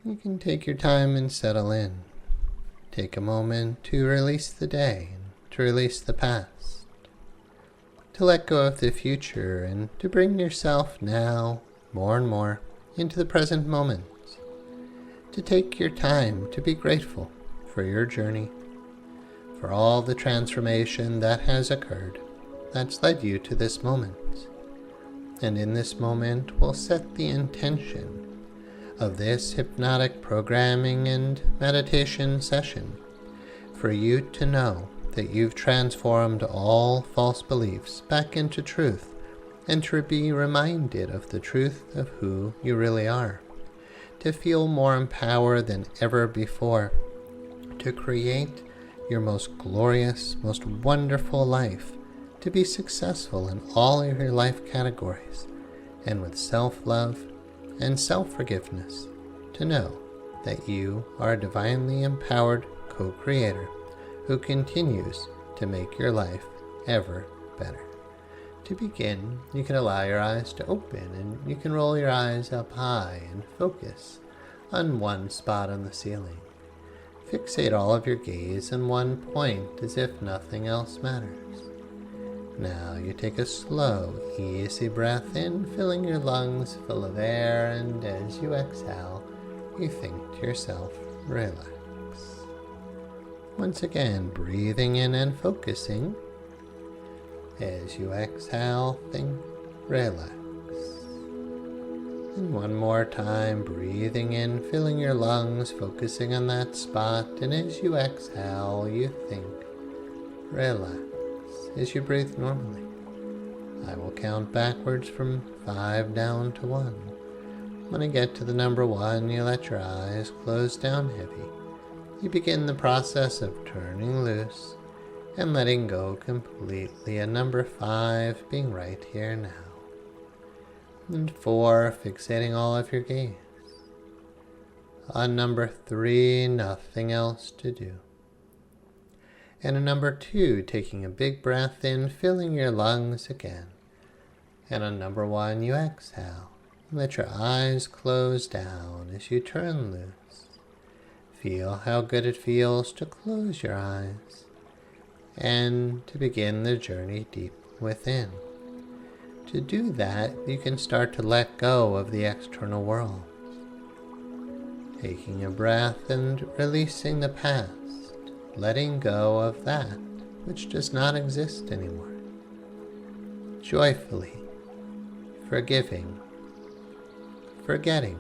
You can take your time and settle in. Take a moment to release the day, to release the past, to let go of the future, and to bring yourself now, more and more, into the present moment. To take your time to be grateful for your journey, for all the transformation that has occurred, that's led you to this moment. And in this moment, we'll set the intention of this hypnotic programming and meditation session for you to know that you've transformed all false beliefs back into truth, and to be reminded of the truth of who you really are, to feel more empowered than ever before, to create your most glorious, most wonderful life, to be successful in all of your life categories, and with self-love and self-forgiveness, to know that you are a divinely empowered co-creator who continues to make your life ever better. To begin, you can allow your eyes to open, and you can roll your eyes up high and focus on one spot on the ceiling. Fixate all of your gaze on one point as if nothing else matters. Now you take a slow, easy breath in, filling your lungs full of air, and as you exhale, you think to yourself, relax. Once again, breathing in and focusing. As you exhale, think, relax. And one more time, breathing in, filling your lungs, focusing on that spot, and as you exhale, you think, relax. As you breathe normally, I will count backwards from 5 down to 1. When I get to the number 1, you let your eyes close down heavy. You begin the process of turning loose and letting go completely, and number 5 being right here now. And 4, fixating all of your gaze. On number 3, nothing else to do. And on number 2, taking a big breath in, filling your lungs again. And on number 1, you exhale. Let your eyes close down as you turn loose. Feel how good it feels to close your eyes and to begin the journey deep within. To do that, you can start to let go of the external world. Taking a breath and releasing the past. Letting go of that which does not exist anymore. Joyfully forgiving, forgetting,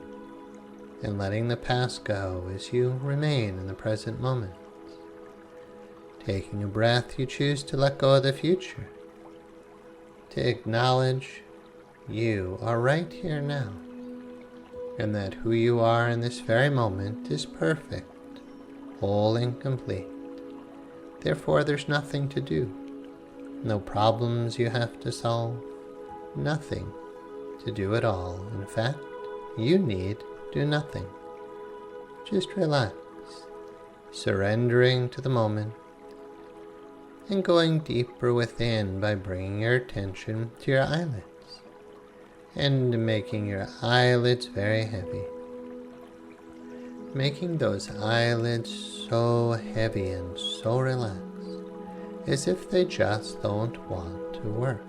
and letting the past go as you remain in the present moment. Taking a breath, you choose to let go of the future, to acknowledge you are right here now, and that who you are in this very moment is perfect, whole and complete. Therefore, there's nothing to do, no problems you have to solve, nothing to do at all. In fact, you need do nothing. Just relax, surrendering to the moment, and going deeper within by bringing your attention to your eyelids, and making your eyelids very heavy. Making those eyelids so heavy and so relaxed, as if they just don't want to work.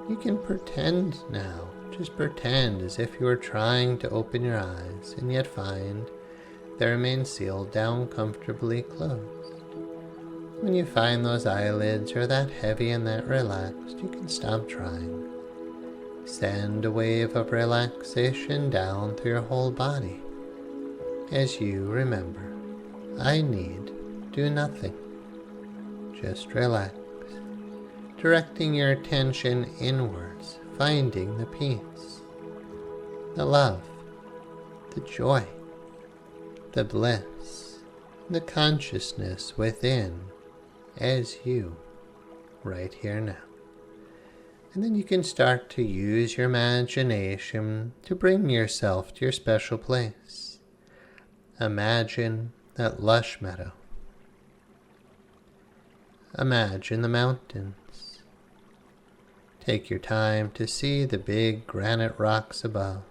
You can pretend now, just pretend as if you were trying to open your eyes, and yet find they remain sealed down comfortably closed. When you find those eyelids are that heavy and that relaxed, you can stop trying. Send a wave of relaxation down through your whole body. As you remember, I need do nothing. Just relax, directing your attention inwards, finding the peace, the love, the joy, the bliss, the consciousness within as you, right here now. And then you can start to use your imagination to bring yourself to your special place. Imagine that lush meadow. Imagine the mountains. Take your time to see the big granite rocks above.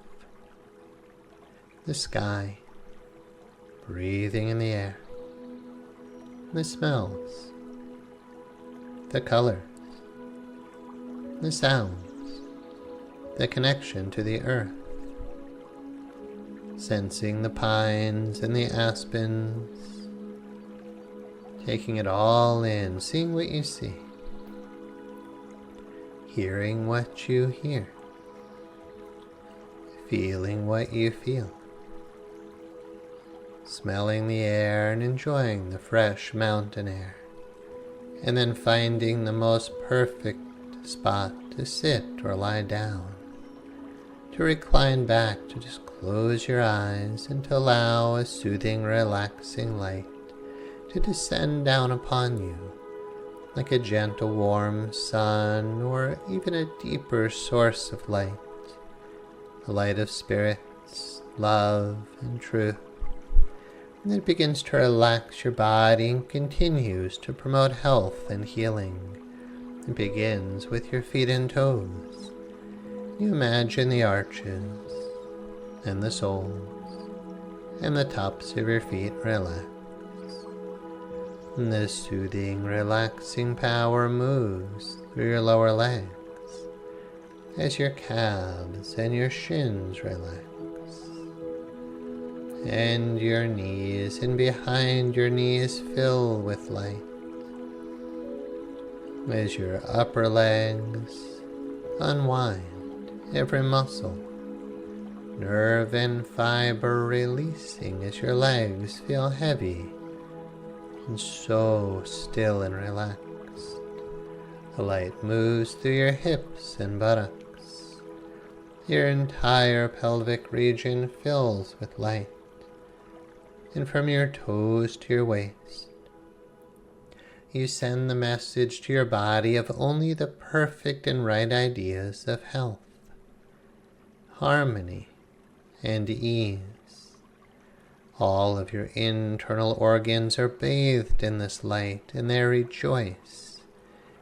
The sky, breathing in the air, the smells, the colors, the sounds, the connection to the earth, sensing the pines and the aspens, taking it all in, seeing what you see, hearing what you hear, feeling what you feel, smelling the air and enjoying the fresh mountain air, and then finding the most perfect spot to sit or lie down, to recline back, to just close your eyes and to allow a soothing, relaxing light to descend down upon you, like a gentle, warm sun, or even a deeper source of light, the light of spirits, love, and truth. And it begins to relax your body and continues to promote health and healing. It begins with your feet and toes. You imagine the arches and the soles and the tops of your feet relax. And this soothing, relaxing power moves through your lower legs as your calves and your shins relax, and your knees and behind your knees fill with light, as your upper legs unwind, every muscle, nerve and fiber releasing as your legs feel heavy and so still and relaxed. The light moves through your hips and buttocks. Your entire pelvic region fills with light, and from your toes to your waist, you send the message to your body of only the perfect and right ideas of health, harmony, and ease. All of your internal organs are bathed in this light, and they rejoice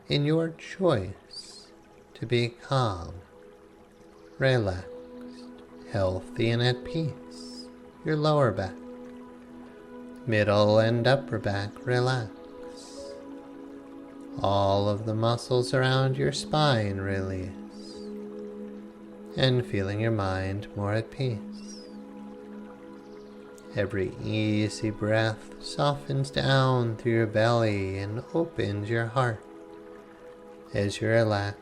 in your choice to be calm, relaxed, healthy, and at peace. Your lower back, middle and upper back relax. All of the muscles around your spine release, and feeling your mind more at peace. Every easy breath softens down through your belly and opens your heart as you relax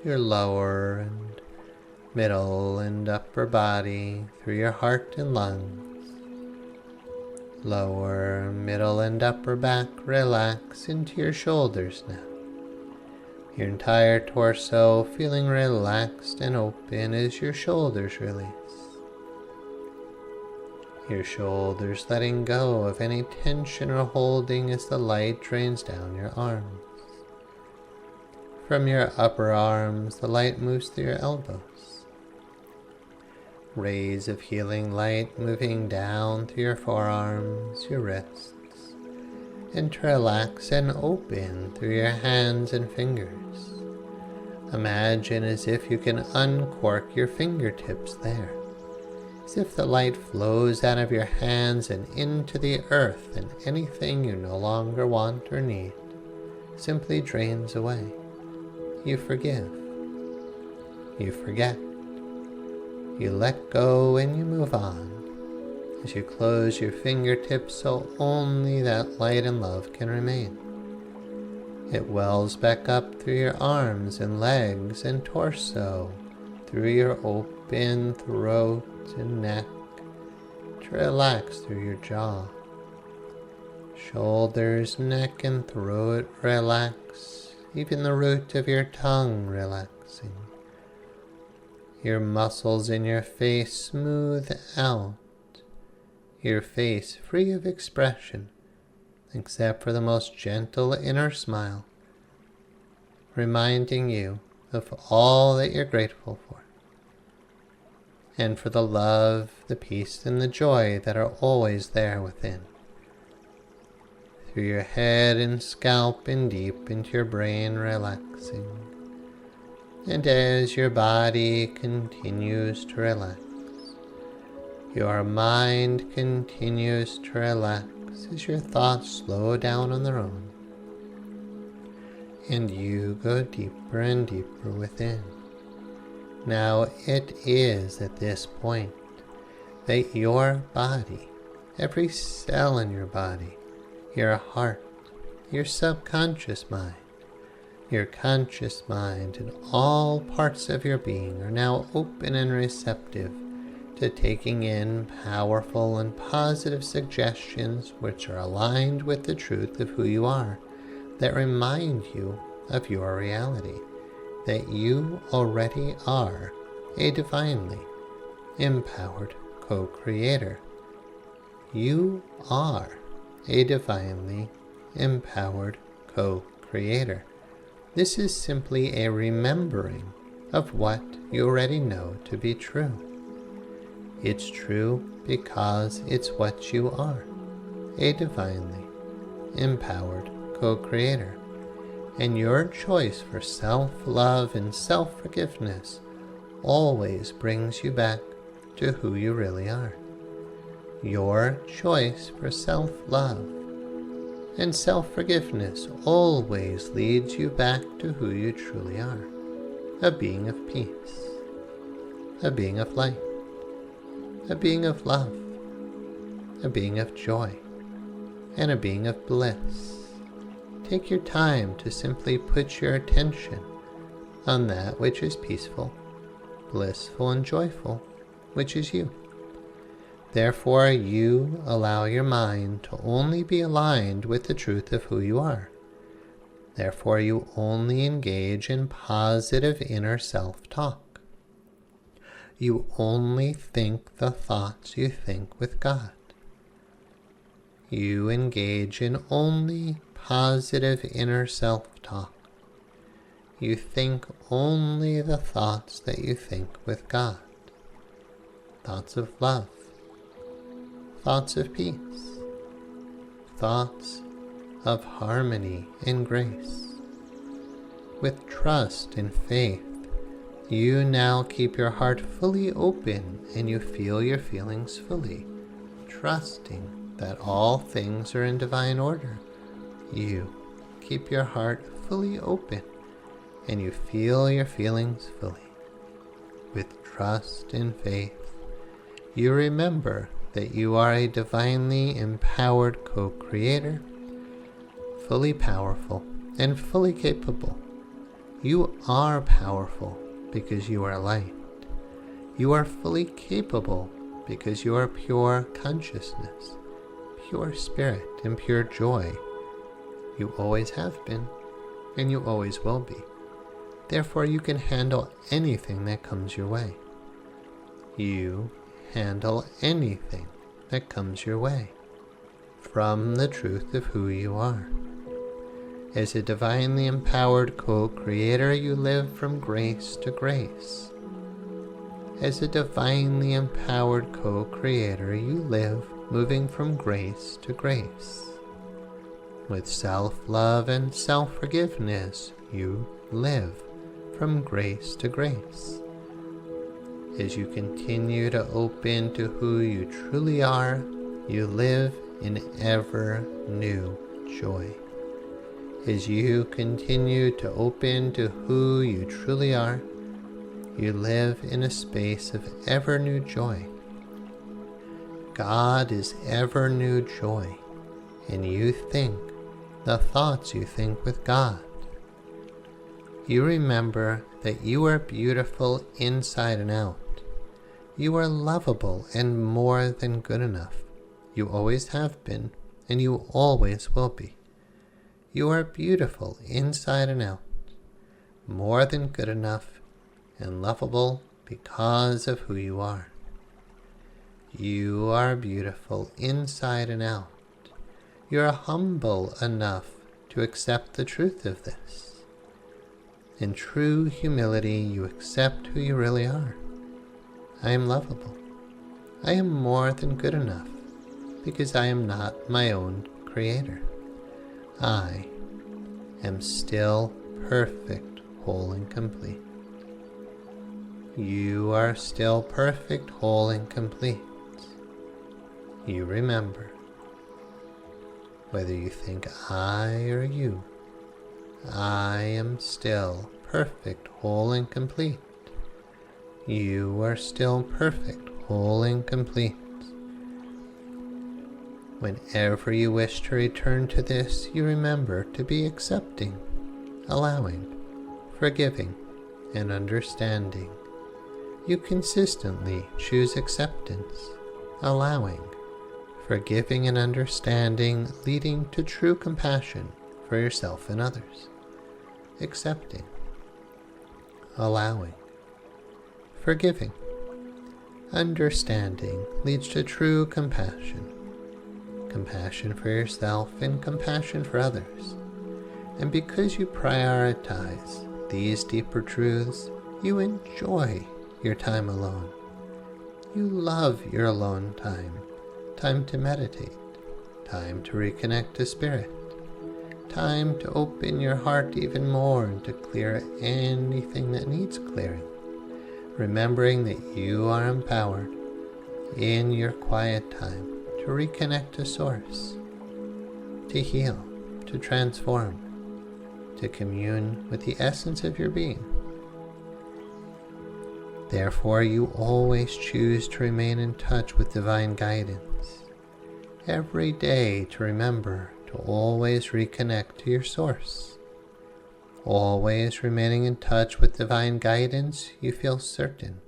your lower and middle and upper body through your heart and lungs. Lower, middle, and upper back relax into your shoulders now. Your entire torso feeling relaxed and open as your shoulders release. Your shoulders letting go of any tension or holding as the light drains down your arms. From your upper arms, the light moves through your elbows. Rays of healing light moving down through your forearms, your wrists, and to relax and open through your hands and fingers. Imagine as if you can uncork your fingertips there, as if the light flows out of your hands and into the earth, and anything you no longer want or need simply drains away. You forgive. You forget. You let go and you move on as you close your fingertips so only that light and love can remain. It wells back up through your arms and legs and torso, through your open throat and neck, to relax through your jaw. Shoulders, neck, and throat relax, even the root of your tongue relaxing. Your muscles in your face smooth out, your face free of expression, except for the most gentle inner smile, reminding you of all that you're grateful for, and for the love, the peace, and the joy that are always there within. Through your head and scalp and deep into your brain relaxing. And as your body continues to relax, Your mind continues to relax as your thoughts slow down on their own, and you go deeper and deeper within. Now it is at this point that your body, every cell in your body, your heart, your subconscious mind, your conscious mind, and all parts of your being are now open and receptive to taking in powerful and positive suggestions which are aligned with the truth of who you are, that remind you of your reality, that you already are a divinely empowered co-creator. You are a divinely empowered co-creator. This is simply a remembering of what you already know to be true. It's true because it's what you are, a divinely empowered co-creator. And your choice for self-love and self-forgiveness always brings you back to who you really are. Your choice for self-love and self-forgiveness always leads you back to who you truly are, a being of peace, a being of light, a being of love, a being of joy, and a being of bliss. Take your time to simply put your attention on that which is peaceful, blissful, and joyful, which is you. Therefore, you allow your mind to only be aligned with the truth of who you are. Therefore, you only engage in positive inner self-talk. You only think the thoughts you think with God. You engage in only positive inner self-talk. You think only the thoughts that you think with God. Thoughts of love, thoughts of peace, thoughts of harmony and grace. With trust and faith, you now keep your heart fully open and you feel your feelings fully, trusting that all things are in divine order. You keep your heart fully open and you feel your feelings fully. With trust and faith, you remember that you are a divinely empowered co-creator, fully powerful and fully capable. You are powerful because you are light. You are fully capable because you are pure consciousness, pure spirit, and pure joy. You always have been, and you always will be. Therefore, you can handle anything that comes your way. You handle anything that comes your way from the truth of who you are. As a divinely empowered co-creator, you live from grace to grace. As a divinely empowered co-creator, you live moving from grace to grace. With self-love and self-forgiveness, you live from grace to grace. As you continue to open to who you truly are, you live in ever new joy. As you continue to open to who you truly are, you live in a space of ever new joy. God is ever new joy, and you think the thoughts you think with God. You remember that you are beautiful inside and out. You are lovable and more than good enough. You always have been, and you always will be. You are beautiful inside and out, more than good enough, and lovable because of who you are. You are beautiful inside and out. You are humble enough to accept the truth of this. In true humility, you accept who you really are. I am lovable. I am more than good enough because I am not my own creator. I am still perfect, whole, and complete. You are still perfect, whole, and complete. you remember. Whether you think I or you, I am still perfect, whole, and complete. You are still perfect, whole, and complete. Whenever you wish to return to this, you remember to be accepting, allowing, forgiving, and understanding. You consistently choose acceptance, allowing, forgiving, and understanding, leading to true compassion for yourself and others. Accepting, allowing, forgiving, understanding leads to true compassion. Compassion for yourself and compassion for others. And because you prioritize these deeper truths, you enjoy your time alone. You love your alone time. Time to meditate. Time to reconnect to spirit. Time to open your heart even more and to clear anything that needs clearing. Remembering that you are empowered in your quiet time to reconnect to Source, to heal, to transform, to commune with the essence of your being. Therefore, you always choose to remain in touch with divine guidance. Every day to remember to always reconnect to your Source. Always remaining in touch with divine guidance, you feel certain,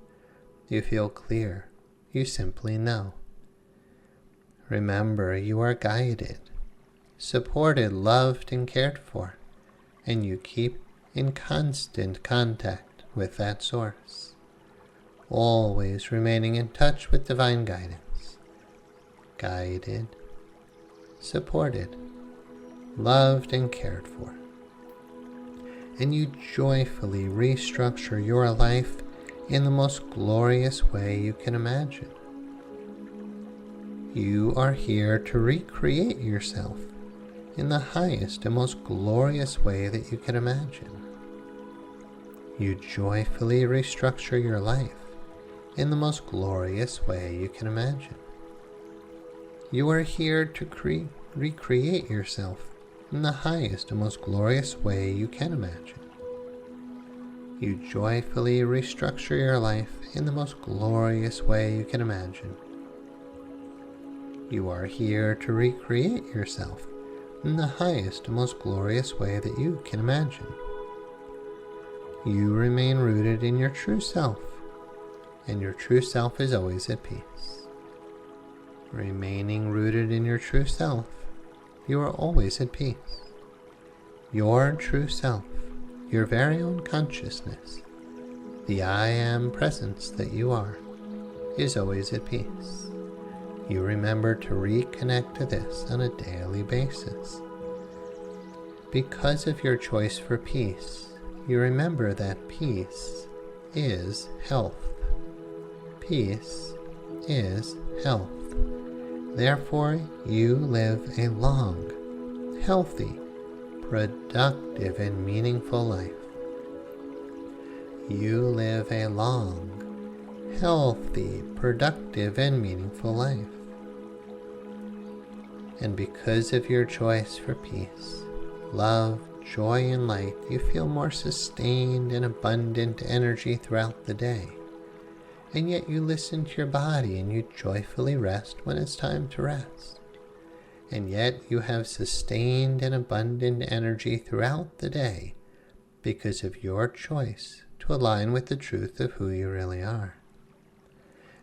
you feel clear, you simply know. Remember, you are guided, supported, loved, and cared for, and you keep in constant contact with that Source. Always remaining in touch with divine guidance. Guided, supported, loved, and cared for. And you joyfully restructure your life in the most glorious way you can imagine. You are here to recreate yourself in the highest and most glorious way that you can imagine. You joyfully restructure your life in the most glorious way you can imagine. You are here to recreate yourself in the highest and most glorious way you can imagine. You joyfully restructure your life in the most glorious way you can imagine. You are here to recreate yourself in the highest and most glorious way that you can imagine. You remain rooted in your true self, and your true self is always at peace. Remaining rooted in your true self, you are always at peace. Your true self, your very own consciousness, the I Am presence that you are, is always at peace. You remember to reconnect to this on a daily basis. Because of your choice for peace, you remember that peace is health. Peace is health. Therefore, you live a long, healthy, productive, and meaningful life. You live a long, healthy, productive, and meaningful life. And because of your choice for peace, love, joy, and light, you feel more sustained and abundant energy throughout the day. And yet you listen to your body and you joyfully rest when it's time to rest. And yet you have sustained and abundant energy throughout the day because of your choice to align with the truth of who you really are.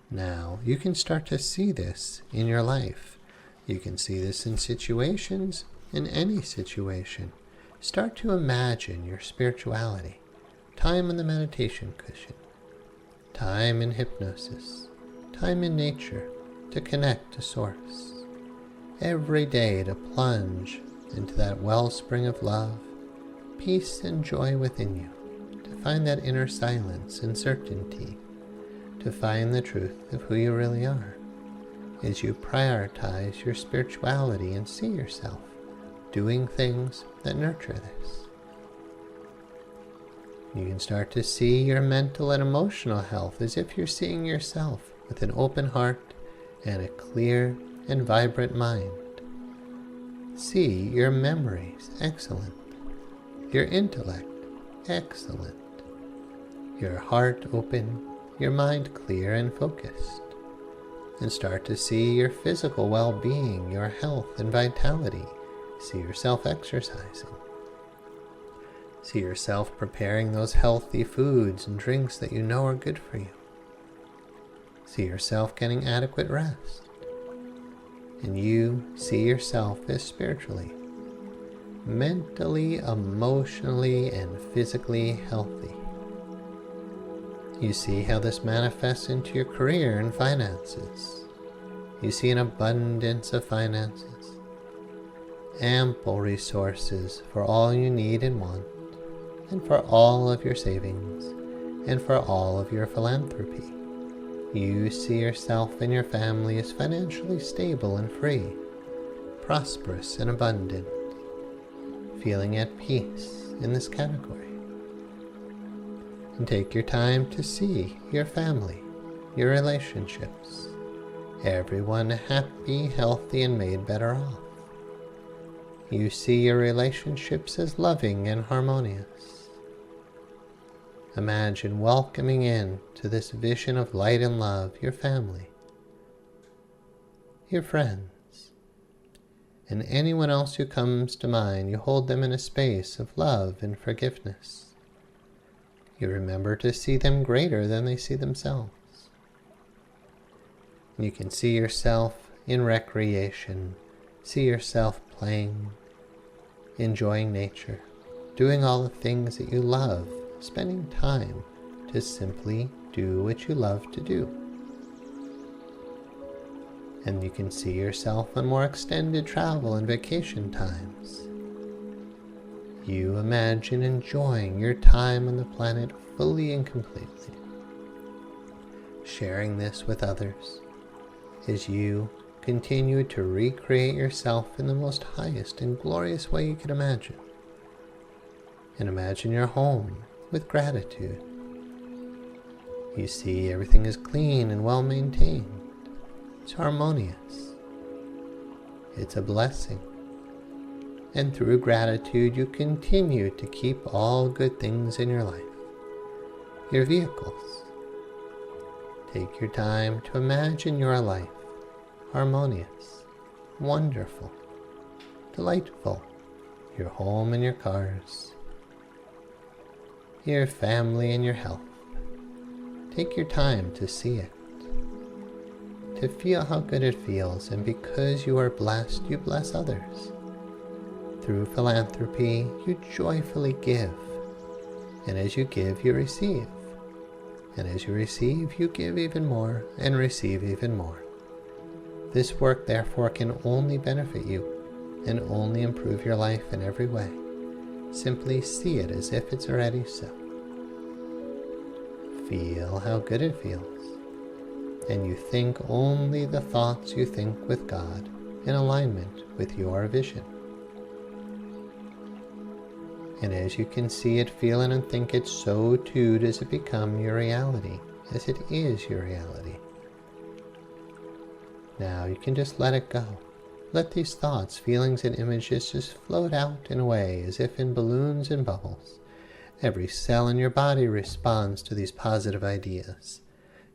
Now, you can start to see this in your life. You can see this in situations, in any situation. Start to imagine your spirituality, time in the meditation cushion, time in hypnosis, time in nature to connect to Source. Every day to plunge into that wellspring of love, peace, and joy within you, to find that inner silence and certainty, to find the truth of who you really are, as you prioritize your spirituality and see yourself doing things that nurture this. You can start to see your mental and emotional health as if you're seeing yourself with an open heart and a clear and vibrant mind. See your memories excellent, your intellect excellent, your heart open, your mind clear and focused, and start to see your physical well-being, your health and vitality. See yourself exercising. See yourself preparing those healthy foods and drinks that you know are good for you. See yourself getting adequate rest. And you see yourself as spiritually, mentally, emotionally, and physically healthy. You see how this manifests into your career and finances. You see an abundance of finances, ample resources for all you need and want, and for all of your savings, and for all of your philanthropy. You see yourself and your family as financially stable and free, prosperous and abundant, feeling at peace in this category. And take your time to see your family, your relationships, everyone happy, healthy, and made better off. You see your relationships as loving and harmonious. Imagine welcoming in to this vision of light and love your family, your friends, and anyone else who comes to mind. You hold them in a space of love and forgiveness. You remember to see them greater than they see themselves. You can see yourself in recreation, see yourself playing, enjoying nature, doing all the things that you love, spending time to simply do what you love to do. And you can see yourself on more extended travel and vacation times. You imagine enjoying your time on the planet fully and completely, sharing this with others as you continue to recreate yourself in the most highest and glorious way you can imagine. And imagine your home with gratitude. You see everything is clean and well maintained. It's harmonious. It's a blessing. And through gratitude, you continue to keep all good things in your life. Your vehicles. Take your time to imagine your life harmonious, wonderful, delightful. Your home and your cars. Your family and your health. Take your time to see it, to feel how good it feels, and because you are blessed, you bless others. Through philanthropy, you joyfully give, and as you give, you receive, and as you receive, you give even more and receive even more. This work, therefore, can only benefit you and only improve your life in every way. Simply see it as if it's already so. Feel how good it feels, and you think only the thoughts you think with God in alignment with your vision. And as you can see it, feel it, and think it, so too does it become your reality, as it is your reality. Now you can just let it go. Let these thoughts, feelings, and images just float out and away as if in balloons and bubbles. Every cell in your body responds to these positive ideas.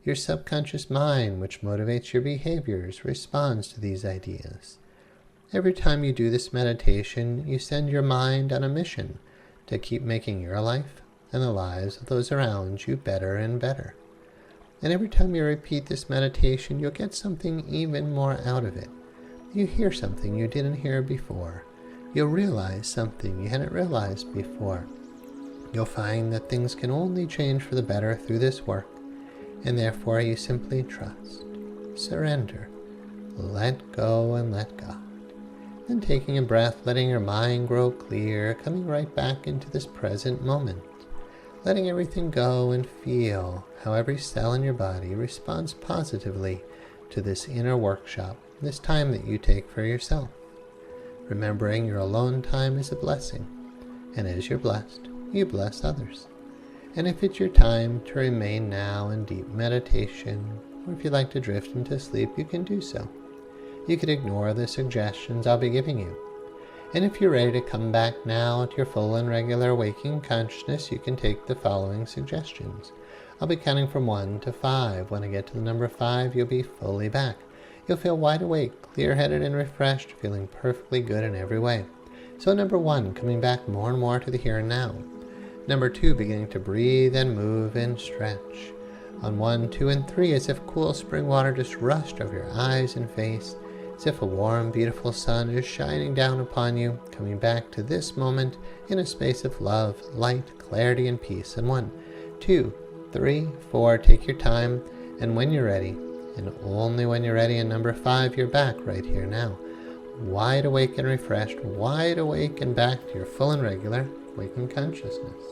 Your subconscious mind, which motivates your behaviors, responds to these ideas. Every time you do this meditation, you send your mind on a mission to keep making your life and the lives of those around you better and better. And every time you repeat this meditation, you'll get something even more out of it. You hear something you didn't hear before. You'll realize something you hadn't realized before. You'll find that things can only change for the better through this work, and therefore you simply trust, surrender, let go and let God. Then taking a breath, letting your mind grow clear, coming right back into this present moment, letting everything go and feel how every cell in your body responds positively to this inner workshop, this time that you take for yourself. Remembering your alone time is a blessing, and as you're blessed, you bless others. And if it's your time to remain now in deep meditation, or if you like to drift into sleep, you can do so. You could ignore the suggestions I'll be giving you. And if you're ready to come back now to your full and regular waking consciousness, you can take the following suggestions. I'll be counting from 1 to 5. When I get to the number 5, you'll be fully back. You'll feel wide awake, clear-headed and refreshed, feeling perfectly good in every way. So number 1, coming back more and more to the here and now. Number 2, beginning to breathe and move and stretch. On 1, 2, and 3, as if cool spring water just rushed over your eyes and face, as if a warm, beautiful sun is shining down upon you, coming back to this moment in a space of love, light, clarity, and peace. And 1, 2, 3, 4, take your time, and when you're ready, and only when you're ready, and number 5, you're back right here now, wide awake and refreshed, wide awake and back to your full and regular waking consciousness.